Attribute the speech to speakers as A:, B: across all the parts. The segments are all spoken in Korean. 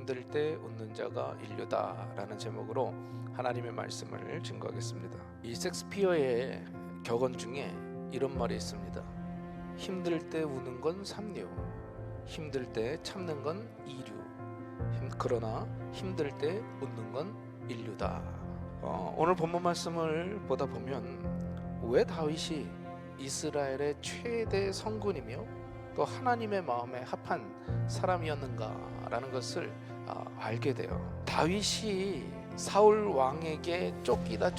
A: 힘들 때 웃는 자가 인류다 라는 제목으로 하나님의 말씀을 증거하겠습니다. 이 섹스피어의 격언 중에 이런 말이 있습니다. 힘들 때 우는 건 삼류, 힘들 때 참는 건 이류, 그러나 힘들 때 웃는 건 인류다. 오늘 본문 말씀을 보다 보면 왜 다윗이 이스라엘의 최대 성군이며 또 하나님의 마음에 합한 사람이었는가라는 것을 알게 돼요. 다윗이 사울 왕에게 쫓기다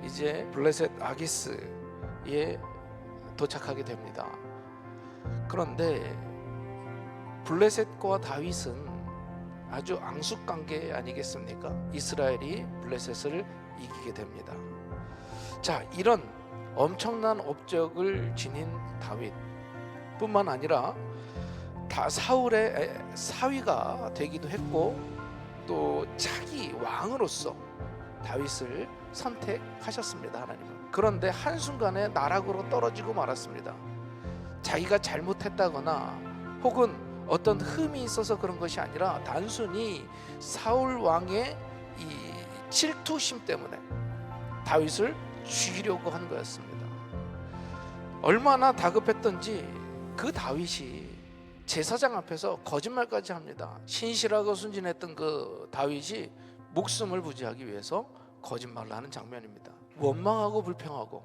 A: 이제 블레셋 아기스에 도착하게 됩니다. 그런데 블레셋과 다윗은 아주 앙숙관계 아니겠습니까? 이스라엘이 블레셋을 이기게 됩니다. 자, 이런 엄청난 업적을 지닌 다윗 뿐만 아니라 다 사울의 사위가 되기도 했고 또 차기 왕으로서 다윗을 선택하셨습니다. 하나님은. 그런데 한순간에 나락으로 떨어지고 말았습니다. 자기가 잘못했다거나 혹은 어떤 흠이 있어서 그런 것이 아니라 단순히 사울 왕의 이 질투심 때문에 다윗을 죽이려고 한 거였습니다. 얼마나 다급했던지 그 다윗이 제사장 앞에서 거짓말까지 합니다. 신실하고 순진했던 그 다윗이 목숨을 부지하기 위해서 거짓말을 하는 장면입니다. 원망하고 불평하고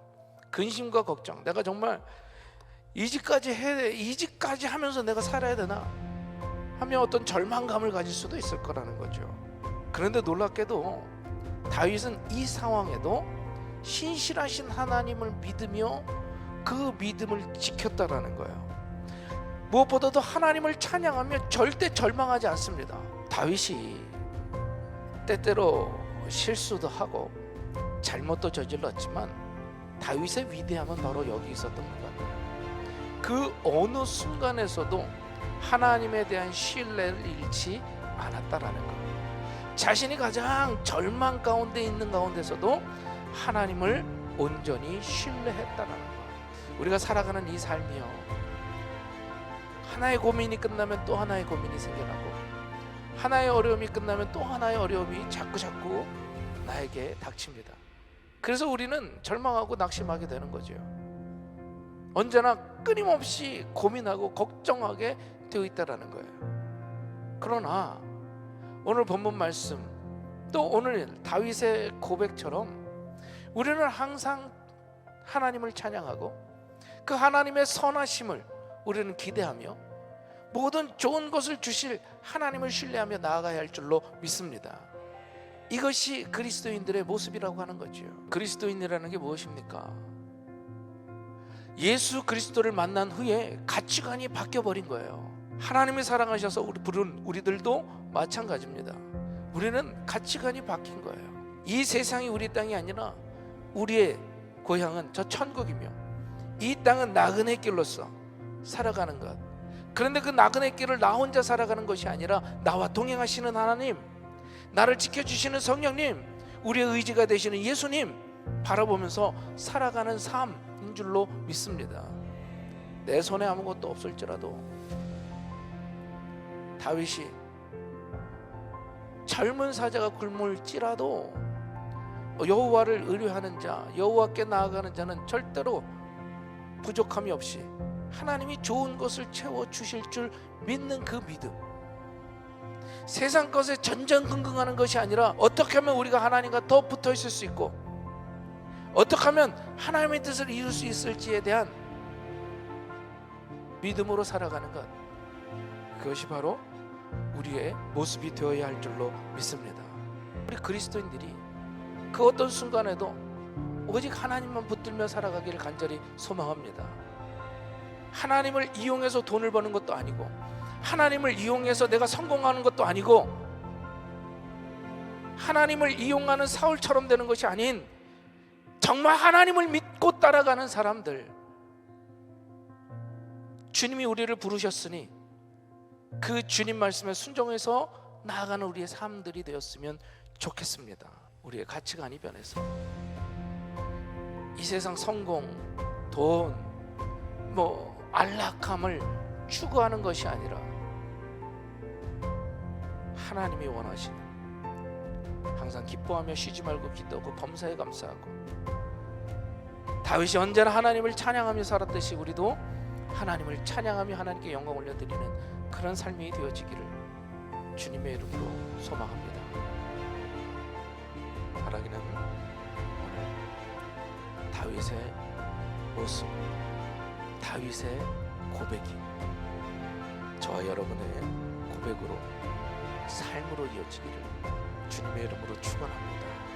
A: 근심과 걱정, 내가 정말 이 짓까지 하면서 내가 살아야 되나 하며 어떤 절망감을 가질 수도 있을 거라는 거죠. 그런데 놀랍게도 다윗은 이 상황에도 신실하신 하나님을 믿으며 그 믿음을 지켰다라는 거예요. 무엇보다도 하나님을 찬양하며 절대 절망하지 않습니다. 다윗이 때때로 실수도 하고 잘못도 저질렀지만 다윗의 위대함은 바로 여기 있었던 것 같아요. 그 어느 순간에서도 하나님에 대한 신뢰를 잃지 않았다라는 것. 자신이 가장 절망 가운데 있는 가운데서도 하나님을 온전히 신뢰했다라는 것. 우리가 살아가는 이 삶이요, 하나의 고민이 끝나면 또 하나의 고민이 생겨나고 하나의 어려움이 끝나면 또 하나의 어려움이 자꾸 나에게 닥칩니다. 그래서 우리는 절망하고 낙심하게 되는 거죠. 언제나 끊임없이 고민하고 걱정하게 되어 있다라는 거예요. 그러나 오늘 본문 말씀 또 오늘 다윗의 고백처럼 우리는 항상 하나님을 찬양하고 그 하나님의 선하심을 우리는 기대하며 모든 좋은 것을 주실 하나님을 신뢰하며 나아가야 할 줄로 믿습니다. 이것이 그리스도인들의 모습이라고 하는 거죠. 그리스도인이라는 게 무엇입니까? 예수 그리스도를 만난 후에 가치관이 바뀌어버린 거예요. 하나님이 사랑하셔서 우리들도 마찬가지입니다. 우리는 가치관이 바뀐 거예요. 이 세상이 우리 땅이 아니라 우리의 고향은 저 천국이며 이 땅은 나그네 길로서 살아가는 것. 그런데 그 나그네 길을 나 혼자 살아가는 것이 아니라 나와 동행하시는 하나님, 나를 지켜주시는 성령님, 우리의 의지가 되시는 예수님 바라보면서 살아가는 삶인 줄로 믿습니다. 내 손에 아무것도 없을지라도 다윗이 젊은 사자가 굶을지라도 여호와를 의뢰하는 자, 여호와께 나아가는 자는 절대로 부족함이 없이 하나님이 좋은 것을 채워주실 줄 믿는 그 믿음, 세상 것에 전전긍긍하는 것이 아니라 어떻게 하면 우리가 하나님과 더 붙어 있을 수 있고 어떻게 하면 하나님의 뜻을 이룰 수 있을지에 대한 믿음으로 살아가는 것, 그것이 바로 우리의 모습이 되어야 할 줄로 믿습니다. 우리 그리스도인들이 그 어떤 순간에도 오직 하나님만 붙들며 살아가기를 간절히 소망합니다. 하나님을 이용해서 돈을 버는 것도 아니고 하나님을 이용해서 내가 성공하는 것도 아니고 하나님을 이용하는 사울처럼 되는 것이 아닌 정말 하나님을 믿고 따라가는 사람들, 주님이 우리를 부르셨으니 그 주님 말씀에 순종해서 나아가는 우리의 삶들이 되었으면 좋겠습니다. 우리의 가치관이 변해서 이 세상 성공, 돈, 안락함을 추구하는 것이 아니라 하나님이 원하시는, 항상 기뻐하며 쉬지 말고 기도하고 범사에 감사하고, 다윗이 언제나 하나님을 찬양하며 살았듯이 우리도 하나님을 찬양하며 하나님께 영광 올려드리는 그런 삶이 되어지기를 주님의 이름으로 소망합니다. 바라기는 오늘 다윗의 모습, 다윗의 고백이 저와 여러분의 고백으로 삶으로 이어지기를 주님의 이름으로 축원합니다.